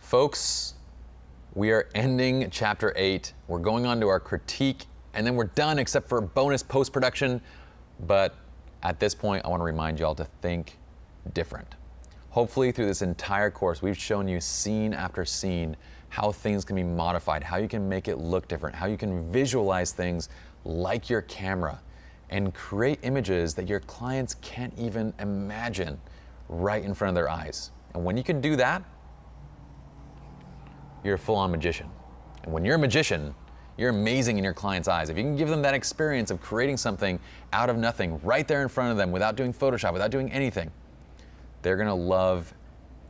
Folks, we are ending chapter 8. We're going on to our critique, and then we're done except for bonus post-production. But at this point, I want to remind y'all to think different. Hopefully through this entire course, we've shown you scene after scene how things can be modified, how you can make it look different, how you can visualize things like your camera and create images that your clients can't even imagine right in front of their eyes. And when you can do that, you're a full-on magician. And when you're a magician, you're amazing in your client's eyes. If you can give them that experience of creating something out of nothing right there in front of them without doing Photoshop, without doing anything, they're gonna love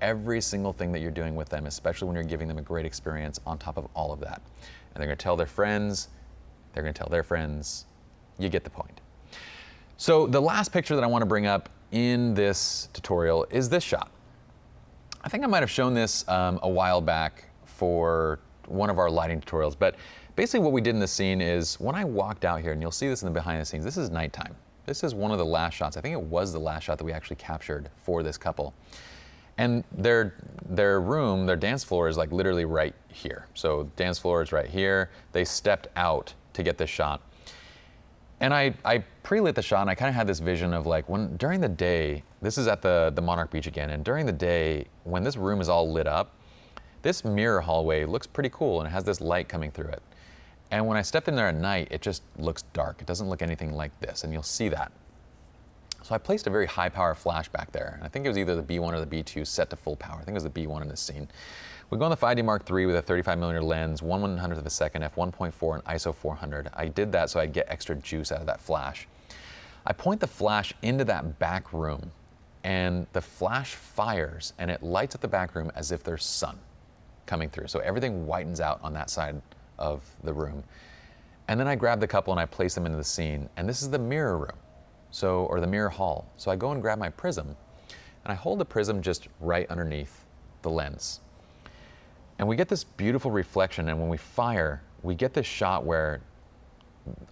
every single thing that you're doing with them, especially when you're giving them a great experience on top of all of that. And they're gonna tell their friends, they're gonna tell their friends. You get the point. So the last picture that I wanna bring up in this tutorial is this shot. I think I might have shown this a while back for one of our lighting tutorials, but basically what we did in this scene is when I walked out here, and you'll see this in the behind the scenes, this is nighttime. This is one of the last shots. I think it was the last shot that we actually captured for this couple. And their room, their dance floor is like literally right here. So dance floor is right here. They stepped out to get this shot. And I pre-lit the shot, and I kind of had this vision of like during the day, this is at the Monarch Beach again, and during the day, when this room is all lit up, this mirror hallway looks pretty cool and it has this light coming through it. And when I stepped in there at night, it just looks dark. It doesn't look anything like this, and you'll see that. So I placed a very high power flash back there. And I think it was either the B1 or the B2 set to full power. I think it was the B1 in this scene. We go on the 5D Mark III with a 35mm lens, 1/100th of a second, f1.4 and ISO 400. I did that so I'd get extra juice out of that flash. I point the flash into that back room, and the flash fires, and it lights up the back room as if there's sun coming through. So everything whitens out on that side of the room. And then I grab the couple and I place them into the scene. And this is the mirror room, or the mirror hall. So I go and grab my prism, and I hold the prism just right underneath the lens. And we get this beautiful reflection, and when we fire, we get this shot where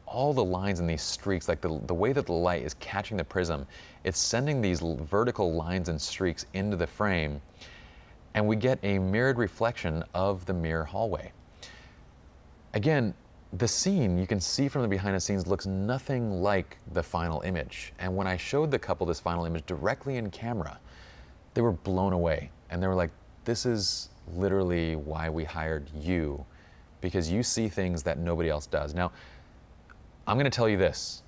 all the lines and these streaks, like the way that the light is catching the prism, it's sending these vertical lines and streaks into the frame, and we get a mirrored reflection of the mirror hallway. Again, the scene, you can see from the behind the scenes, looks nothing like the final image. And when I showed the couple this final image directly in camera, they were blown away. And they were like, this is literally why we hired you, because you see things that nobody else does. Now, I'm gonna tell you this,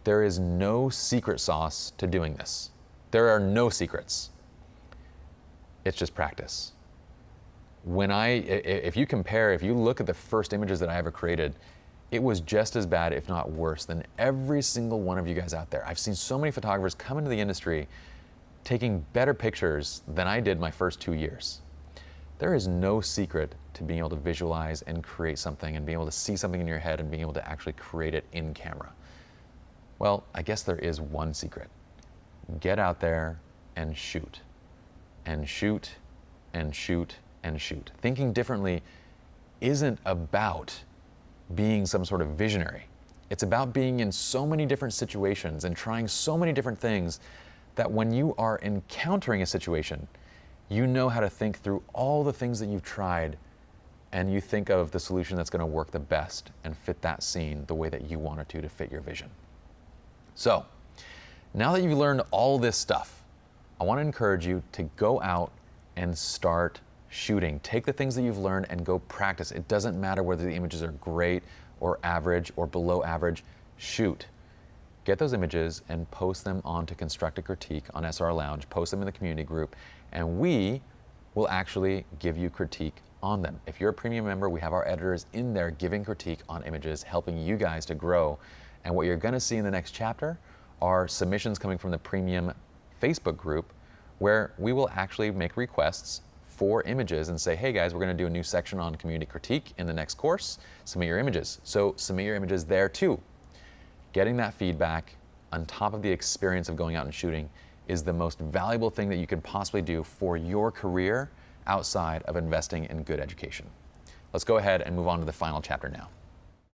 there is no secret sauce to doing this. There are no secrets. It's just practice. If you look at the first images that I ever created, it was just as bad, if not worse, than every single one of you guys out there. I've seen so many photographers come into the industry taking better pictures than I did my first 2 years. There is no secret to being able to visualize and create something and being able to see something in your head and being able to actually create it in camera. Well, I guess there is one secret. Get out there and shoot. And shoot, and shoot, and shoot. Thinking differently isn't about being some sort of visionary. It's about being in so many different situations and trying so many different things that when you are encountering a situation, you know how to think through all the things that you've tried, and you think of the solution that's gonna work the best and fit that scene the way that you want it to fit your vision. So, now that you've learned all this stuff, I want to encourage you to go out and start shooting. Take the things that you've learned and go practice. It doesn't matter whether the images are great or average or below average. Shoot. Get those images and post them onto Construct a Critique on SR Lounge. Post them in the community group, and we will actually give you critique on them. If you're a premium member, we have our editors in there giving critique on images, helping you guys to grow. And what you're going to see in the next chapter are submissions coming from the premium Facebook group, where we will actually make requests for images and say, hey guys, we're going to do a new section on community critique in the next course. Submit your images. So submit your images there too. Getting that feedback on top of the experience of going out and shooting is the most valuable thing that you can possibly do for your career outside of investing in good education. Let's go ahead and move on to the final chapter now.